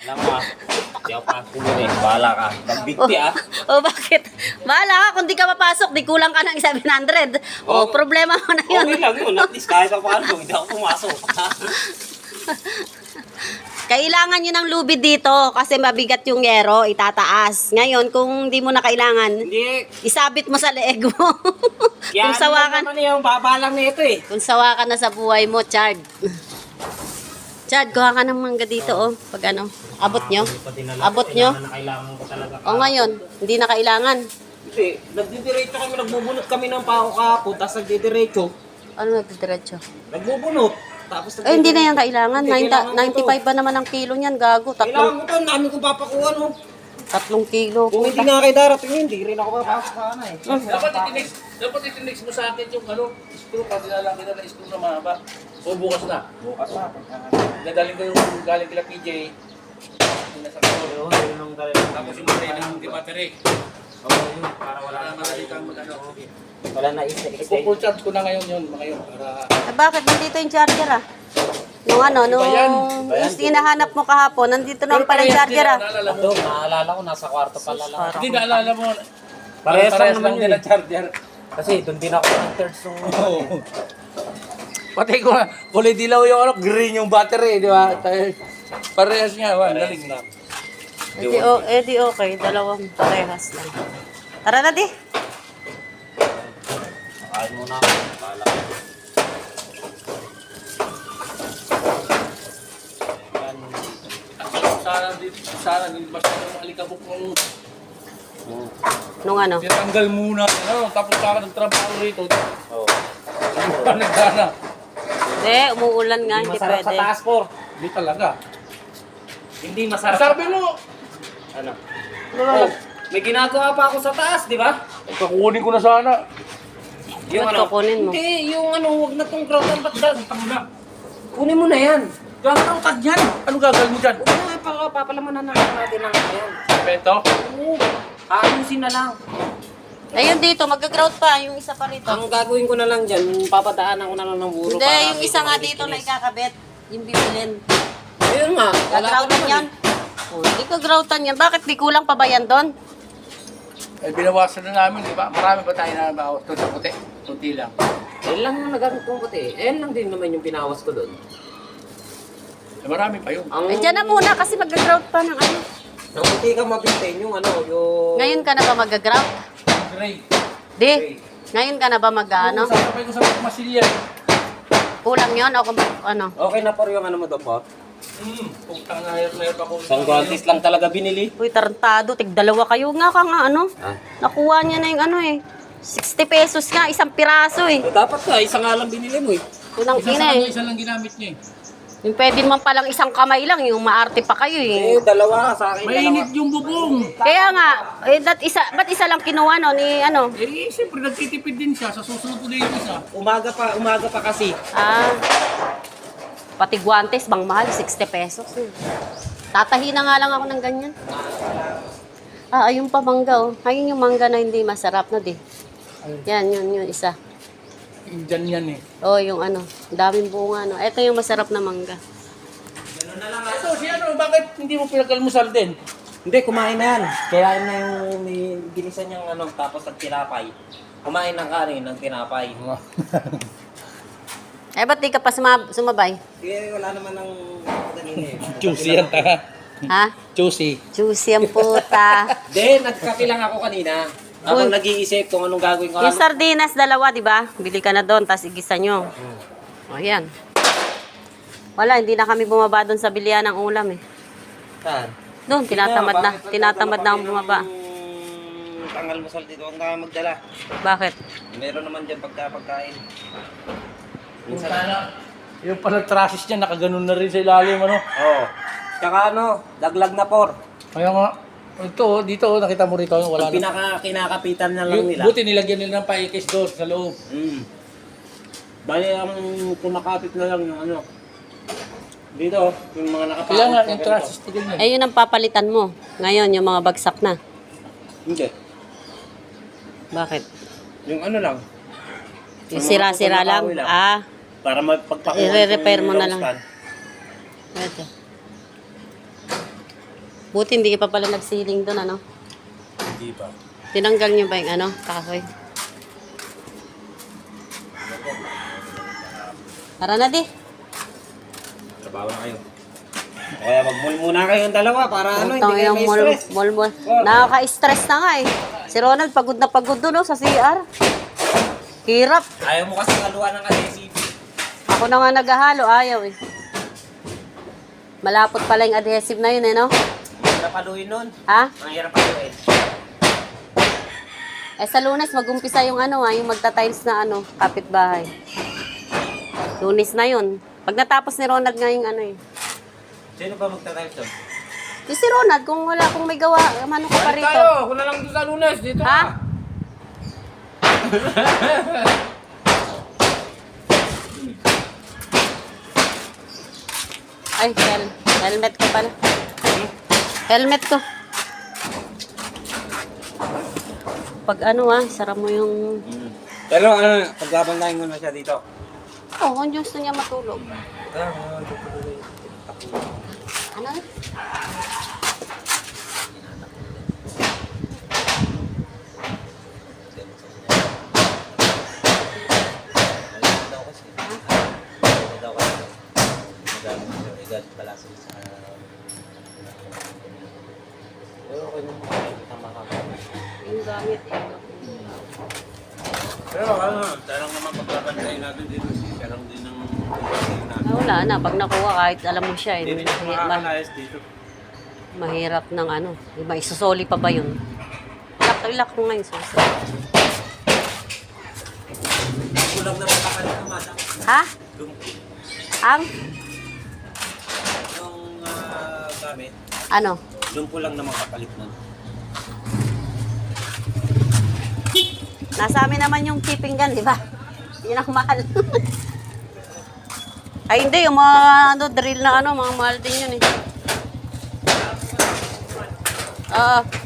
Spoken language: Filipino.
Alam mo di ako pasok mo eh. Bahala ka. Magbigti Oh, bakit? Bahala ka, kung di ka papasok, di kulang ka ng 700. Oh, problema mo na yun. Okay lang yun. At least kahit pa paano, hindi ako pumasok. Kailangan nyo ng lubid dito kasi mabigat yung yero, itataas. Ngayon, kung di mo na kailangan, Hindi. isabit mo sa leeg mo. Kaya Kung sawa ka, naman yung babalang na ito eh. kung sawa ka na sa buhay mo, Chard. Chard, kuha ka ng mangga dito, oh. Pag ano, abot nyo. Abot nyo. Kailangan ko talaga. O ngayon, hindi na kailangan. Hindi. Nagdidiretso kami. Nagbubunot kami ng pako kahapon. Tapos nagdidiretso. Ano nagdidiretso? Nagbubunot. Tapos Eh, hindi na yan kailangan. Hindi, kailangan ko 95 ba naman ang kilo niyan, gago? Kailangan ko to. Ang dami kong papakuha no. 3 kilo. Kung hindi nga kayo darating, hindi rin ako papasok sana eh. Dapat itinex mo sa akin yung ano, screw, pati na lang kita na screw na mahaba. O bukas na. Bukas na. Dadaling ko yung galing kila PJ. Nasa ko. Tapos yung battery ng battery. Para wala Para madali kang mag-ano. Wala na isa. Full charge ko na ngayon yun, mga yun. Para Eh, bakit nandito yung charger, ah? Nung ano, nung yung hinahanap mo kahapon, nandito naman pala yung charger, ah. naalala mo. Ito, naalala ko, nasa kwarto pala lang. Hindi naalala mo. Parehas lang naman din yun ang charger. Kasi doon din ako ng-thirds nung... Pati ko na, kulay dilaw yung ano, green yung battery, di ba? Parehas nga, wa, galing na. Di okay, dalawang parehas lang. Tara na, di. Kain muna ako. Bahala ka. Sana hindi masyadong alikabok ng Nung ano? tinanggal muna. Ano, tapos ka nagtrabaho rito. Oo. Nagdana. Hindi, umuulan nga, hindi Masarap sa pwede. taas po. Hindi talaga. Hindi masarap. Sabi mo, Ano? Oh, may ginagawa pa ako sa taas, di ba? kukunin ko na sana. Ba't kukunin mo? Hindi, yung ano, huwag na tong crowd ang patdag. Tama. Kunin mo na yan. Gagawin tag yan. Ano gagawin mo dyan? Huwag na, papalamanan natin ang yan. Peto? Oo. Ayusin na lang. Ayun dito, mag-grout pa, yung isa pa rito. Ang gagawin ko na lang dyan, yung papadaanan ko na lang ng buro. Hindi, yung isa nga dito na ikakabit. Yung bibilin. Ayun nga. Gagroutan yan. Oh, hindi ka groutan yan. Bakit di kulang pa ba yan doon? Ay, binawasan na namin, di ba? Marami ba tayo na bawas doon sa puti? Kunti lang. Ayun lang yung nagamit kong puti. Ayun lang din naman yung pinawas ko doon. Eh, marami pa yun. Ang... Eh, dyan na muna kasi mag-grout pa ng ano. Ang puti ka mabintain yung ano, yung... Ngayon ka na ba mag-grout? Gray. Di. Ngayon ka na ba mag-ano? Sasabay ko sa masilya. Kulang yon o kung ano? Okay na po yung ano mo doon po? Putang na hirap ako. Isang guantes lang talaga binili. Uy, tarantado. Tig-dalawa kayo nga ka nga ano. Ah. Nakuha niya na yung ano eh. 60 pesos nga, isang piraso eh. Dapat ka, isa nga lang binili mo eh. Unang ina eh. Isa lang ginamit niya eh. Yung pwede naman palang isang kamay lang, yung maarte pa kayo eh. Dalawa sa akin. Mainit yung bubong. Kaya nga, eh, ba't isa lang kinuha no ni ano? Eh, siyempre nagtitipid din siya. Sa susunod ulit yung isa. Umaga pa kasi. Ah, pati guantes, bang mahal, 60 pesos. Eh. Tatahi na nga lang ako ng ganyan. Ah, ayun pa mangga oh. Ayun yung mangga na hindi masarap na di. Yan, yun isa. Indian yan eh. Oh, yung ano, daming bunga no. Ito yung masarap na mangga. Ito, si ano, bakit hindi mo pinag-almusal din? Hindi, kumain na yan. Kaya na yung may ginisan niyang ano, tapos nagtinapay. Kumain ng kanin, ng tinapay. Eh, ba't di ka pa sumabay? Sige, wala naman ng kanina eh. Juicy yan ta. Ha? Juicy. Juicy ang puta. Hindi, nagkape lang ako kanina. Habang nag-iisip kung anong gagawin ko. Yung sardinas, dalawa, di ba? Bili ka na doon, tapos igisa nyo. O, yan. Wala, hindi na kami bumaba doon sa bilihan ng ulam eh. Saan? Doon, tinatamad na akong bumaba. Tangal masal dito, ang kaya magdala. Bakit? Meron naman dyan pagkain. Minsan yung pala trasis niya, nakaganon na rin sa ilalim, ano? Oo. Tsaka ano, daglag na por. Kaya nga, ito, dito, nakita mo rito, wala Ang na. kinakapitan na lang Yung, nila. buti nilagyan nila ng paikis doon sa loob. Bali, ang kumakapit na lang yung ano. Dito, yung mga nakapakot. Kaya nga, yung trasis tigil niya. Eh, yun ang papalitan mo. Ngayon, yung mga bagsak na. Hindi. Bakit? Yung ano lang. Yung sira-sira lang? Lang. Ah, Para magpagpakuha. I-re-repair mo na lang. ito. Buti hindi ka pa pala nagsiling doon, ano? Hindi pa. Tinanggal niyo ba yung ano, kahoy? Tara na, di. Trabaho na kayo. Kaya mag-mall muna kayong dalawa para ano, hindi Utang kayo yung may mall, stress. mall, mall. Nakaka-stress na nga eh. Si Ronald, pagod na pagod doon, oh, sa CR. Hirap. Ayaw mo kasi kaluan ng adhesive. Ako na nga naghahalo, ayaw eh. Malapot pala yung adhesive na yun eh, no? Ang hirap paluin nun. Ha? Ang hirap paluin. Eh sa Lunes, mag-umpisa yung ano yung magta-tiles na ano, kapitbahay. Lunes na yun. Pag natapos ni Ronald nga yung ano eh. Sino ba magtatayo doon? Di si Ronald, kung wala kung may gawa, ano ka pa Balik rito? tayo. Ako na lang doon sa Lunes. Dito Ha? ka. Ay, helmet ko pala. Helmet ko. Pag ano sarap mo yung... Pero ano, pagbabantayin mo na siya dito. Oh, kung gusto niya matulog. Ano? Yung gamit Pero ano, tarang naman pagbabantayin natin dito. Tarang din ng pagbabantayin natin. wala na. Pag nakuha, kahit alam mo siya, Hindi rin ako makakalayas dito. mahirap ng ano. Diba, isusoli pa ba yun? Ilak mo nga yung susi. Kulang na makapalit naman. Ha? Ang? Yung gamit, Ano? lumpo lang naman kapalit nun. Nasa amin naman yung keeping gun, di ba? Yun ang mahal. Ay, hindi. Yung mga drill na mga mahal din yun eh. Oo.